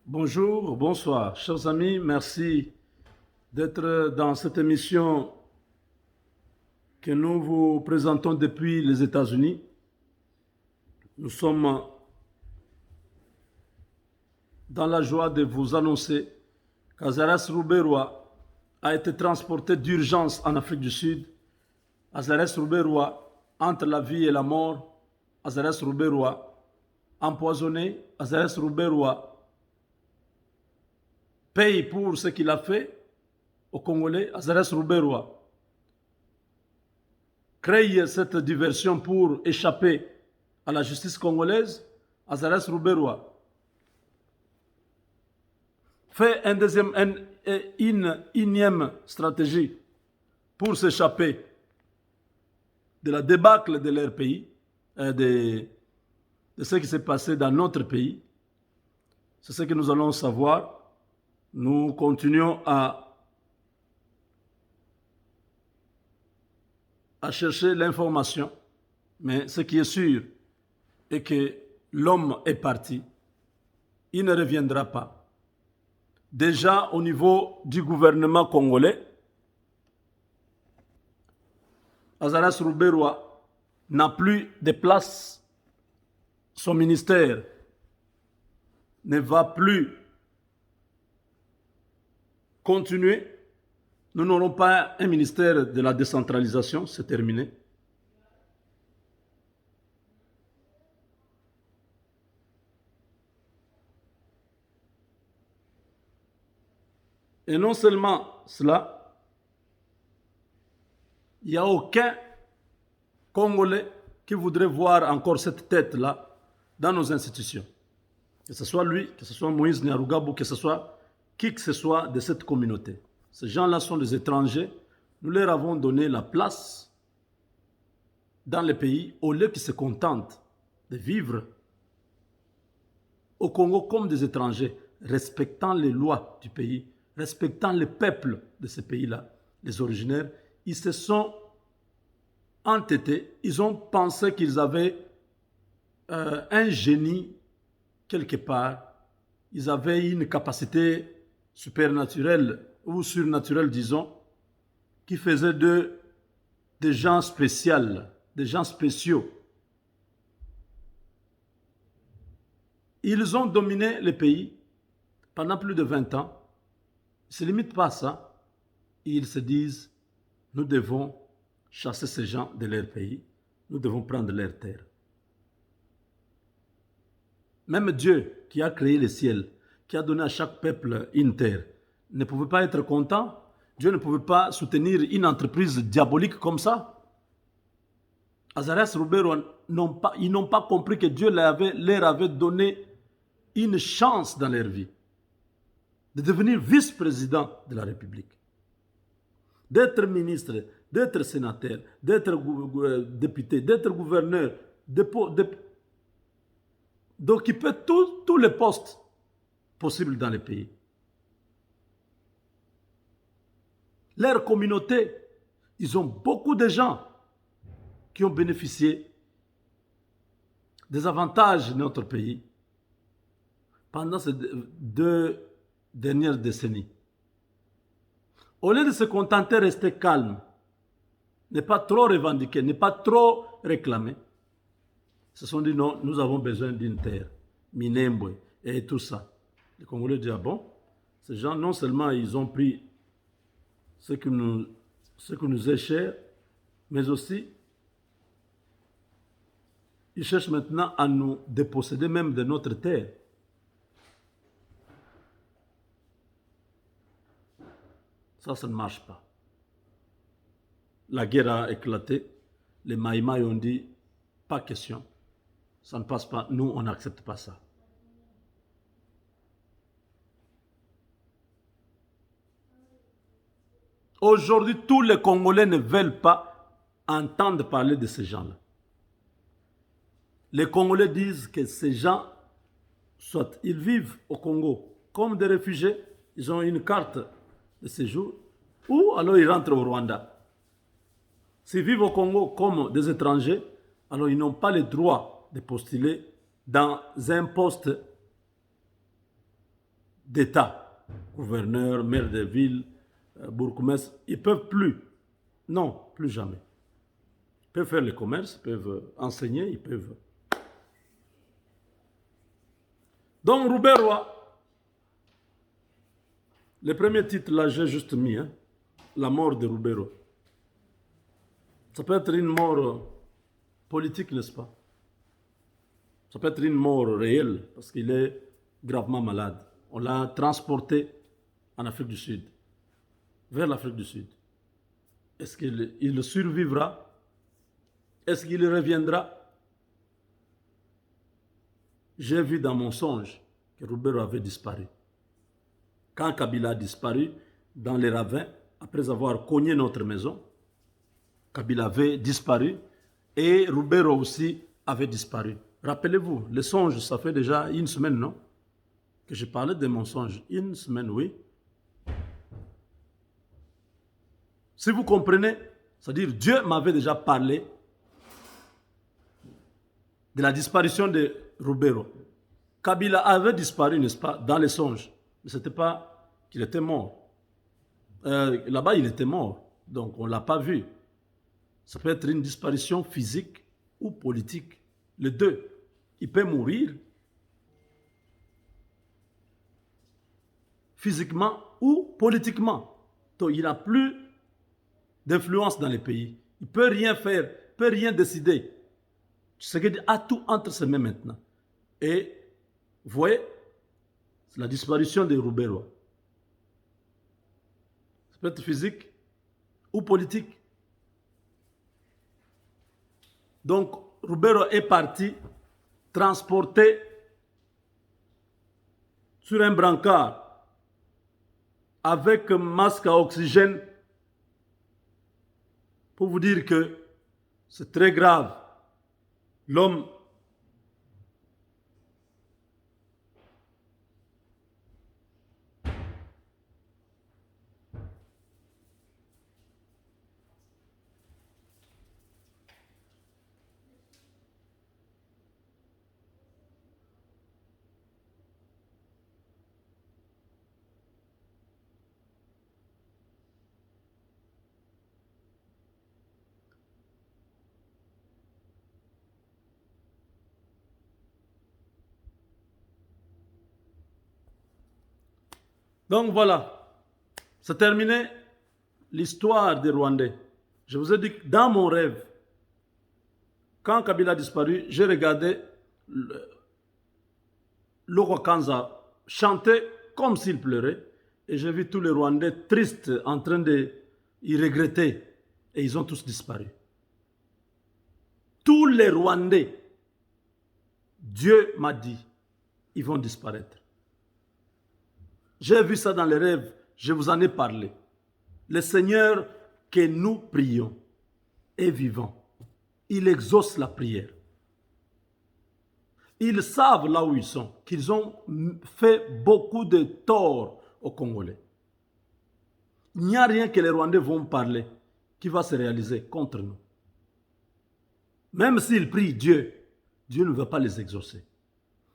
Bonjour, bonsoir, chers amis, merci d'être dans cette émission que nous vous présentons depuis les États-Unis. Nous sommes dans la joie de vous annoncer qu'Azaras Rouberois a été transporté d'urgence en Afrique du Sud. Azaras Rouberois, entre la vie et la mort, Azaras Rouberois, empoisonné, Azaras Rouberois paye pour ce qu'il a fait aux Congolais. Azaras Rouberois crée cette diversion pour échapper à la justice congolaise. Azaras Rouberois fait une énième stratégie pour s'échapper de la débâcle de leur pays, de ce qui s'est passé dans notre pays. C'est ce que nous allons savoir. Nous continuons à chercher l'information, mais ce qui est sûr est que l'homme est parti. Il ne reviendra pas. Déjà au niveau du gouvernement congolais, Azaras Rouberois n'a plus de place. Son ministère ne va plus continuer. Nous n'aurons pas un ministère de la décentralisation, c'est terminé. Et non seulement cela, il n'y a aucun Congolais qui voudrait voir encore cette tête-là dans nos institutions. Que ce soit lui, que ce soit Moïse Nyarugabo, que ce soit qui que ce soit de cette communauté. Ces gens-là sont des étrangers. Nous leur avons donné la place dans le pays au lieu qu'ils se contentent de vivre au Congo comme des étrangers, respectant les lois du pays, respectant les peuples de ce pays-là, les originaires. Ils se sont entêtés, ils ont pensé qu'ils avaient un génie quelque part, ils avaient une capacité supernaturelle ou surnaturelle, disons, qui faisait d'eux des gens spéciaux, des gens spéciaux. Ils ont dominé le pays pendant plus de 20 ans. Ils ne se limitent pas à ça. Ils se disent, nous devons chasser ces gens de leur pays. Nous devons prendre leurs terres. Même Dieu qui a créé le ciel, qui a donné à chaque peuple une terre, ne pouvait pas être content. Dieu ne pouvait pas soutenir une entreprise diabolique comme ça. Azaras Rouberois, ils n'ont pas compris que Dieu leur avait donné une chance dans leur vie de devenir vice-président de la République, d'être ministre, d'être sénateur, d'être député, d'être gouverneur, d'occuper tous les postes possibles dans le pays. Leur communauté, ils ont beaucoup de gens qui ont bénéficié des avantages de notre pays pendant ces 2 dernières décennies. Au lieu de se contenter de rester calme, ne pas trop revendiquer, ne pas trop réclamer, se sont dit non, nous avons besoin d'une terre, Minembwe et tout ça. Les Congolais disent, ah bon, ces gens, non seulement ils ont pris ce qui nous est cher, mais aussi ils cherchent maintenant à nous déposséder même de notre terre. Ça ne marche pas. La guerre a éclaté. Les Maïmaï ont dit, pas question. Ça ne passe pas. Nous, on n'accepte pas ça. Aujourd'hui, tous les Congolais ne veulent pas entendre parler de ces gens-là. Les Congolais disent que ces gens, soit ils vivent au Congo comme des réfugiés, ils ont une carte de séjour, ou alors ils rentrent au Rwanda. S'ils vivent au Congo comme des étrangers, alors ils n'ont pas le droit de postuler dans un poste d'État, gouverneur, maire de ville, bourgmestre, ils ne peuvent plus. Non, plus jamais. Ils peuvent faire le commerce, ils peuvent enseigner, ils peuvent... Donc, Roubaix-Roy, le premier titre, là, j'ai juste mis, hein, la mort de Roubaix-Roy. Ça peut être une mort politique, n'est-ce pas? Ça peut être une mort réelle, parce qu'il est gravement malade. On l'a transporté en Afrique du Sud, vers l'Afrique du Sud. Est-ce qu'il survivra? Est-ce qu'il reviendra? J'ai vu dans mon songe que Roubaix-Roy avait disparu. Quand Kabila a disparu dans les ravins, après avoir cogné notre maison, Kabila avait disparu et Roubaix-Roy aussi avait disparu. Rappelez-vous, le songe, ça fait déjà une semaine, non? Que je parlais de mon songe. Une semaine, oui. Si vous comprenez, c'est-à-dire Dieu m'avait déjà parlé de la disparition de Roubaix-Roy. Kabila avait disparu, n'est-ce pas, dans les songes. Mais ce n'était pas qu'il était mort. Là-bas, il était mort. Donc, on ne l'a pas vu. Ça peut être une disparition physique ou politique. Les deux. Il peut mourir physiquement ou politiquement. Donc, il n'a plus d'influence dans les pays. Il ne peut rien faire, il ne peut rien décider. Tshisekedi a tout entre ses mains maintenant. Et vous voyez, c'est la disparition de Roubaix-Roy. Ça peut être physique ou politique. Donc, Roubaix-Roy est parti transporté sur un brancard avec un masque à oxygène pour vous dire que c'est très grave. L'homme Donc voilà, c'est terminé l'histoire des Rwandais. Je vous ai dit que dans mon rêve, quand Kabila a disparu, j'ai regardé Loko Kanza chanter comme s'il pleurait et j'ai vu tous les Rwandais tristes en train de y regretter et ils ont tous disparu. Tous les Rwandais, Dieu m'a dit, ils vont disparaître. J'ai vu ça dans les rêves, je vous en ai parlé. Le Seigneur que nous prions est vivant. Il exauce la prière. Ils savent là où ils sont, qu'ils ont fait beaucoup de tort aux Congolais. Il n'y a rien que les Rwandais vont parler qui va se réaliser contre nous. Même s'ils prient Dieu, Dieu ne va pas les exaucer.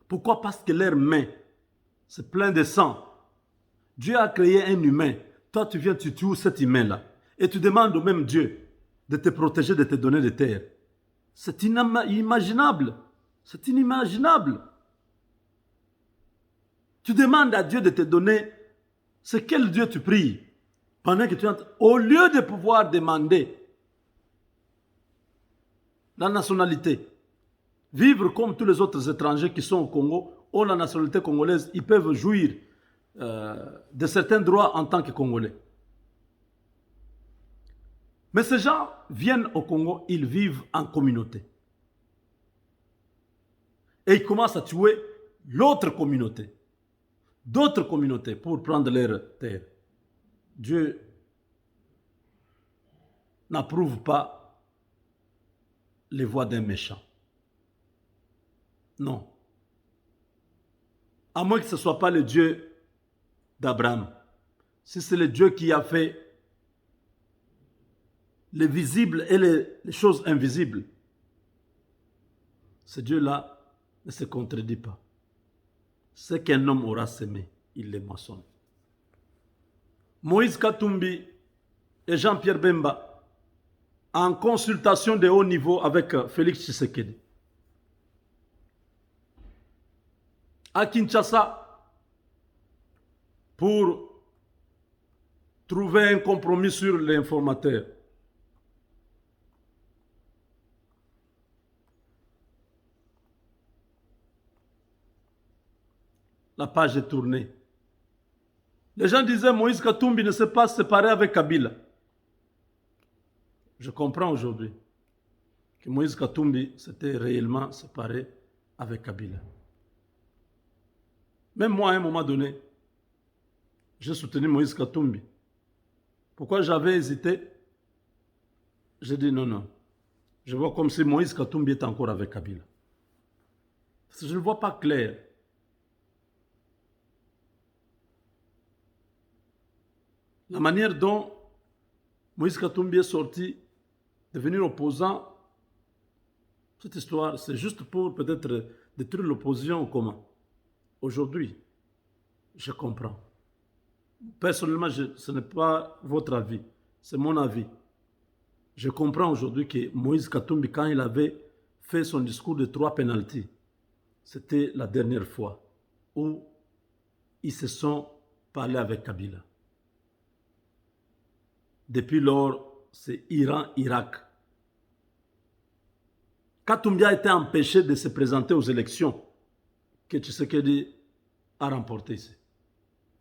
Pourquoi? Parce que leurs mains, c'est plein de sang. Dieu a créé un humain. Toi, tu viens, tu tues cet humain-là. Et tu demandes au même Dieu de te protéger, de te donner des terres. C'est inimaginable. C'est inimaginable. Tu demandes à Dieu de te donner c'est quel Dieu tu pries. Pendant que tu entres, au lieu de pouvoir demander la nationalité, vivre comme tous les autres étrangers qui sont au Congo, ont la nationalité congolaise, ils peuvent jouir de certains droits en tant que Congolais. Mais ces gens viennent au Congo, ils vivent en communauté. Et ils commencent à tuer l'autre communauté, d'autres communautés pour prendre leurs terres. Dieu n'approuve pas les voies d'un méchant. Non. À moins que ce ne soit pas le Dieu d'Abraham. Si c'est le Dieu qui a fait les visibles et les choses invisibles, ce Dieu-là ne se contredit pas. Ce qu'un homme aura semé, il les moissonne. Moïse Katumbi et Jean-Pierre Bemba, en consultation de haut niveau avec Félix Tshisekedi. À Kinshasa, pour trouver un compromis sur l'informateur. La page est tournée. Les gens disaient Moïse Katumbi ne s'est pas séparé avec Kabila. Je comprends aujourd'hui que Moïse Katumbi s'était réellement séparé avec Kabila. Même moi, à un moment donné, j'ai soutenu Moïse Katumbi. Pourquoi j'avais hésité? J'ai dit non. Je vois comme si Moïse Katumbi est encore avec Kabila. Parce que je ne vois pas clair. La manière dont Moïse Katumbi est sorti, devenir opposant, cette histoire, c'est juste pour peut-être détruire l'opposition ou comment? Aujourd'hui, je comprends. Personnellement, ce n'est pas votre avis, c'est mon avis. Je comprends aujourd'hui que Moïse Katumbi, quand il avait fait son discours de 3 pénaltys, c'était la dernière fois où ils se sont parlé avec Kabila. Depuis lors, c'est Iran-Irak. Katumbi a été empêché de se présenter aux élections que Tshisekedi a remporté ici.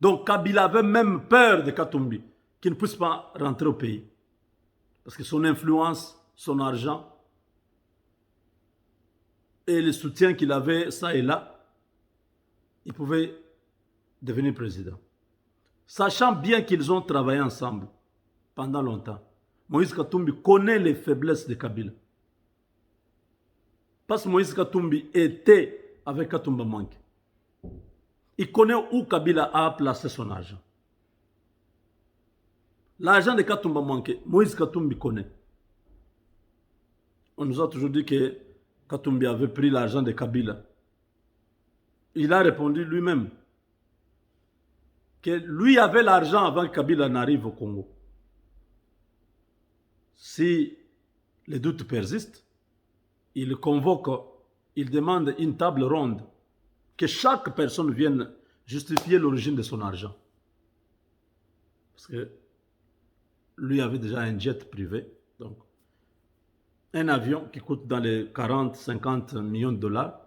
Donc Kabila avait même peur de Katumbi, qu'il ne puisse pas rentrer au pays. Parce que son influence, son argent et le soutien qu'il avait, ça et là, il pouvait devenir président. Sachant bien qu'ils ont travaillé ensemble pendant longtemps, Moïse Katumbi connaît les faiblesses de Kabila. Parce que Moïse Katumbi était avec Katumba Manke. Il connaît où Kabila a placé son argent. L'argent de Katumba Manke, Moïse Katumbi connaît. On nous a toujours dit que Katumbi avait pris l'argent de Kabila. Il a répondu lui-même que lui avait l'argent avant que Kabila n'arrive au Congo. Si les doutes persistent, il convoque, il demande une table ronde, que chaque personne vienne justifier l'origine de son argent. Parce que lui avait déjà un jet privé, donc un avion qui coûte dans les 40-50 millions de dollars.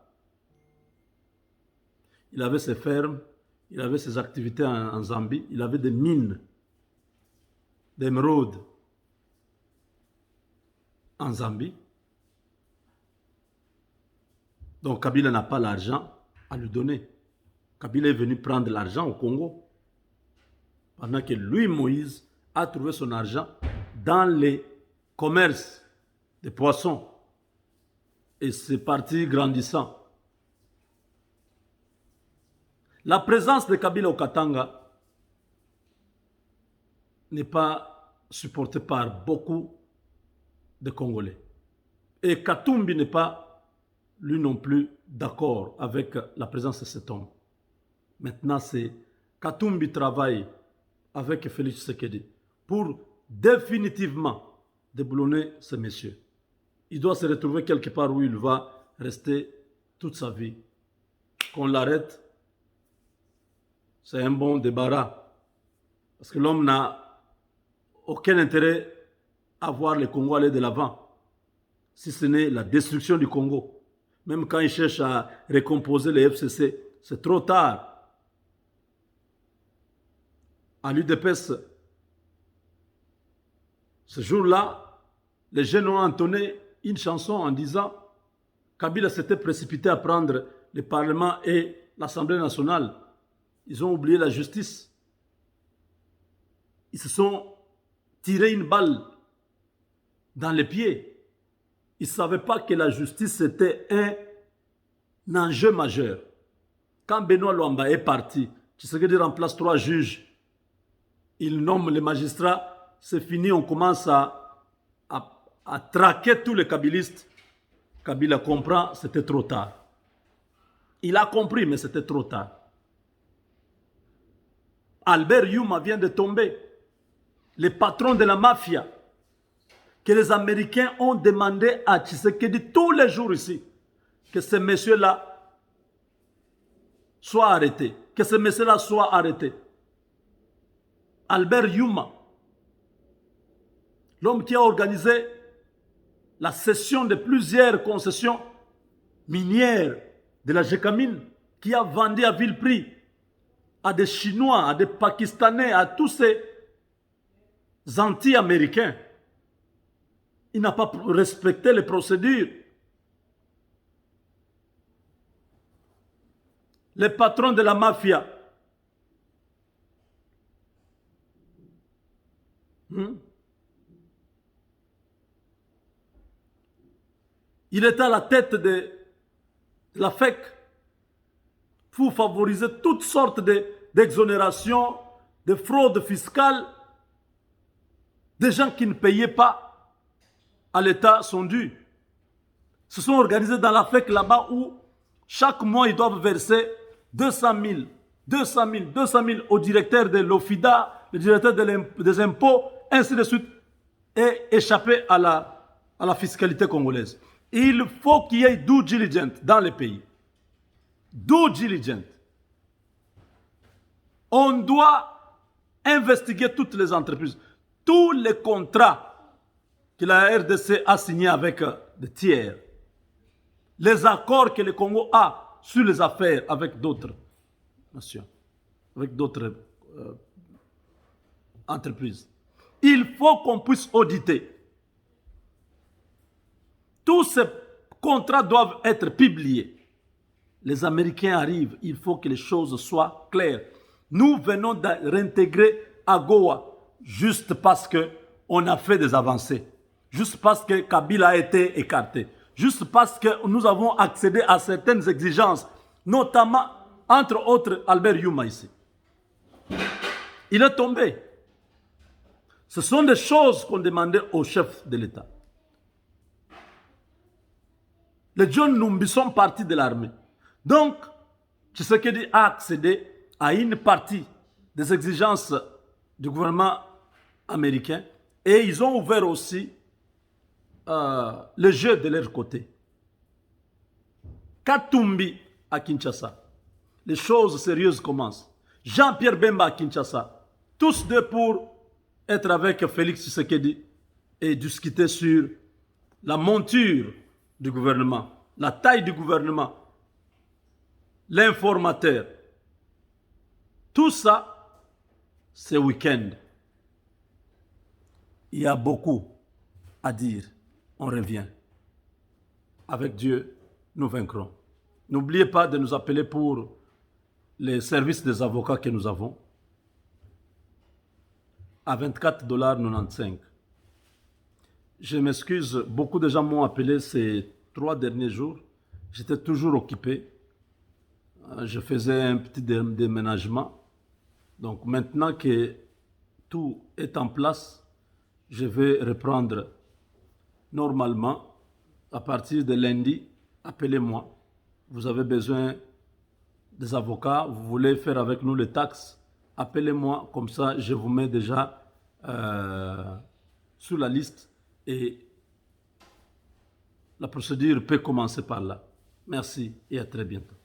Il avait ses fermes, il avait ses activités en Zambie, il avait des mines d'émeraude en Zambie. Donc Kabila n'a pas l'argent à lui donner. Kabila est venu prendre l'argent au Congo. Pendant que lui, Moïse, a trouvé son argent dans les commerces de poissons. Et c'est parti grandissant. La présence de Kabila au Katanga n'est pas supportée par beaucoup de Congolais. Et Katumbi n'est pas, lui non plus, d'accord avec la présence de cet homme. Maintenant, c'est Katumbi travaille avec Félix Tshisekedi pour définitivement déboulonner ce monsieur. Il doit se retrouver quelque part où il va rester toute sa vie. Qu'on l'arrête, c'est un bon débarras. Parce que l'homme n'a aucun intérêt à voir le Congo aller de l'avant, si ce n'est la destruction du Congo. Même quand il cherche à recomposer les FCC, c'est trop tard. À l'UDPS, ce jour-là, les jeunes ont entonné une chanson en disant Kabila s'était précipité à prendre le Parlement et l'Assemblée nationale. Ils ont oublié la justice. Ils se sont tirés une balle dans les pieds. Ils ne savaient pas que la justice était un enjeu majeur. Quand Benoît Luamba est parti, Tshisekedi remplace 3 juges. Il nomme les magistrats, c'est fini, on commence à traquer tous les kabilistes. Kabila comprend, c'était trop tard. Il a compris, mais c'était trop tard. Albert Yuma vient de tomber. Le patron de la mafia, que les Américains ont demandé à Tshisekedi tous les jours ici, que ce monsieur-là soit arrêté. Que ce monsieur-là soit arrêté. Albert Yuma, l'homme qui a organisé la cession de plusieurs concessions minières de la Gécamine, qui a vendu à vil prix à des Chinois, à des Pakistanais, à tous ces anti-américains. Il n'a pas respecté les procédures. Les patrons de la mafia, il est à la tête de la FEC pour favoriser toutes sortes d'exonérations, de fraudes fiscales, des gens qui ne payaient pas à l'État son dû. Se sont organisés dans la FEC là-bas où chaque mois ils doivent verser 200 000 au directeur de l'OFIDA, le directeur des impôts, ainsi de suite, et échapper à la fiscalité congolaise. Il faut qu'il y ait due diligence dans les pays. Due diligence. On doit investiguer toutes les entreprises, tous les contrats que la RDC a signés avec des tiers, les accords que le Congo a sur les affaires avec d'autres nations, avec d'autres entreprises. Il faut qu'on puisse auditer. Tous ces contrats doivent être publiés. Les Américains arrivent, il faut que les choses soient claires. Nous venons de réintégrer AGOA juste parce qu'on a fait des avancées, juste parce que Kabila a été écarté, juste parce que nous avons accédé à certaines exigences, notamment, entre autres, Albert Yuma ici. Il est tombé. Ce sont des choses qu'on demandait au chef de l'État. Les John Numbi sont partis de l'armée. Donc, Tshisekedi a accédé à une partie des exigences du gouvernement américain et ils ont ouvert aussi le jeu de leur côté. Katumbi à Kinshasa, les choses sérieuses commencent. Jean-Pierre Bemba à Kinshasa, tous deux pour être avec Félix Tshisekedi et discuter sur la monture du gouvernement, la taille du gouvernement, l'informateur. Tout ça, ce week-end. Il y a beaucoup à dire. On revient. Avec Dieu, nous vaincrons. N'oubliez pas de nous appeler pour les services des avocats que nous avons à 24,95 $. Je m'excuse, beaucoup de gens m'ont appelé ces 3 derniers jours. J'étais toujours occupé. Je faisais un petit déménagement. Donc maintenant que tout est en place, je vais reprendre normalement. À partir de lundi, appelez-moi. Vous avez besoin des avocats, vous voulez faire avec nous les taxes, appelez-moi, comme ça je vous mets déjà sur la liste et la procédure peut commencer par là. Merci et à très bientôt.